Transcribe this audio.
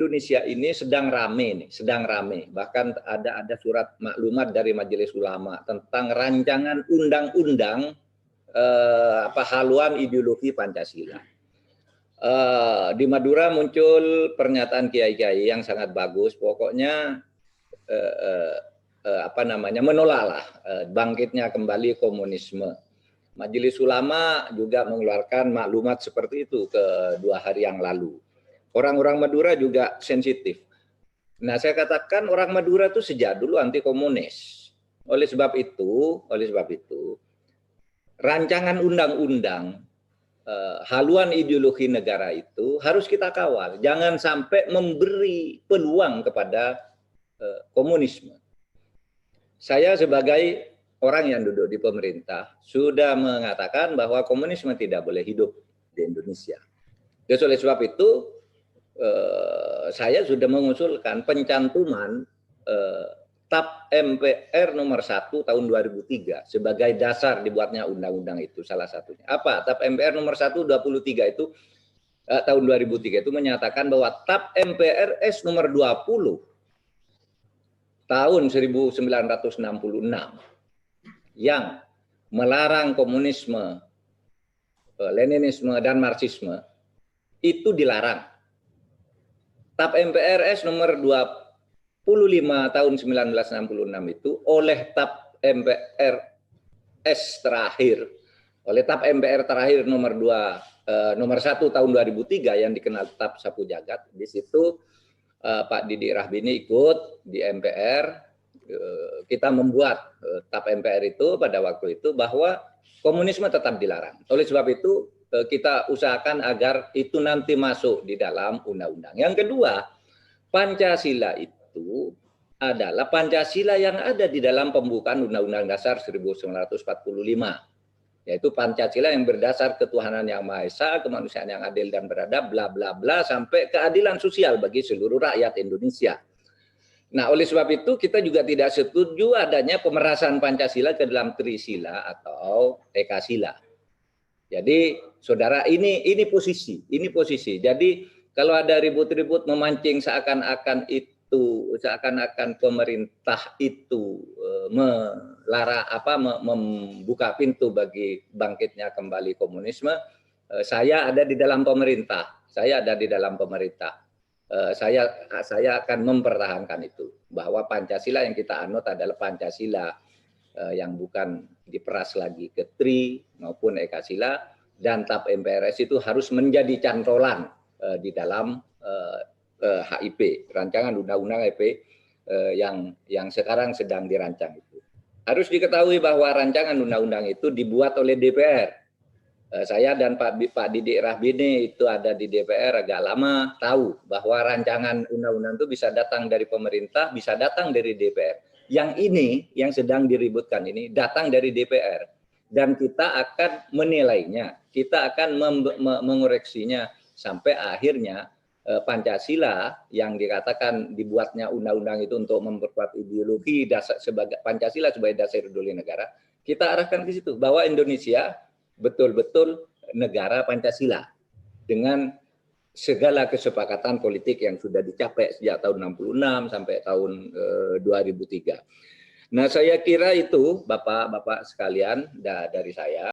Indonesia ini sedang rame nih, sedang rame. Bahkan ada surat maklumat dari Majelis Ulama tentang rancangan undang-undang haluan ideologi Pancasila. Di Madura muncul pernyataan kiai-kiai yang sangat bagus. Pokoknya menolaklah bangkitnya kembali komunisme. Majelis Ulama juga mengeluarkan maklumat seperti itu ke 2 hari yang lalu. Orang-orang Madura juga sensitif. Nah, saya katakan orang Madura itu sejak dulu anti komunis. Oleh sebab itu, rancangan undang-undang haluan ideologi negara itu harus kita kawal. Jangan sampai memberi peluang kepada komunisme. Saya sebagai orang yang duduk di pemerintah sudah mengatakan bahwa komunisme tidak boleh hidup di Indonesia. Jadi oleh sebab itu saya sudah mengusulkan pencantuman TAP MPR nomor 1 tahun 2003 sebagai dasar dibuatnya undang-undang itu salah satunya. Apa? TAP MPR nomor 1 23 itu tahun 2003 itu menyatakan bahwa TAP MPRS nomor 20 tahun 1966 yang melarang komunisme, Leninisme dan Marxisme itu dilarang. TAP MPRS nomor 25 tahun 1966 itu oleh TAP MPRS terakhir, oleh TAP MPR terakhir nomor 1 tahun 2003 yang dikenal TAP Sapu Jagat. Di situ Pak Didik Rahbini ikut di MPR, kita membuat TAP MPR itu pada waktu itu bahwa komunisme tetap dilarang. Oleh sebab itu kita usahakan agar itu nanti masuk di dalam undang-undang. Yang kedua, Pancasila itu adalah Pancasila yang ada di dalam pembukaan Undang-Undang Dasar 1945. Yaitu Pancasila yang berdasar ketuhanan yang Maha Esa, kemanusiaan yang adil dan beradab, bla bla bla, sampai keadilan sosial bagi seluruh rakyat Indonesia. Nah, oleh sebab itu kita juga tidak setuju adanya pemerasan Pancasila ke dalam Trisila atau Ekasila. Jadi, saudara, ini posisi. Jadi, kalau ada ribut-ribut memancing seakan-akan pemerintah itu membuka pintu bagi bangkitnya kembali komunisme, saya ada di dalam pemerintah. Saya akan mempertahankan itu, bahwa Pancasila yang kita anut adalah Pancasila yang bukan diperas lagi ke Tri maupun Ekasila, dan TAP MPRS itu harus menjadi cantolan di dalam HIP, rancangan undang-undang HIP yang sekarang sedang dirancang itu. Harus diketahui bahwa rancangan undang-undang itu dibuat oleh DPR. Saya dan Pak Didik Rahbini itu ada di DPR agak lama, tahu bahwa rancangan undang-undang itu bisa datang dari pemerintah, bisa datang dari DPR. Yang ini, yang sedang diributkan ini, datang dari DPR. Dan kita akan menilainya, kita akan mengoreksinya sampai akhirnya Pancasila yang dikatakan dibuatnya undang-undang itu untuk memperkuat ideologi dasar sebagai Pancasila sebagai dasar ideologi negara, kita arahkan ke situ bahwa Indonesia betul-betul negara Pancasila dengan segala kesepakatan politik yang sudah dicapai sejak tahun 66 sampai tahun 2003. Nah, saya kira itu Bapak-bapak sekalian dari saya.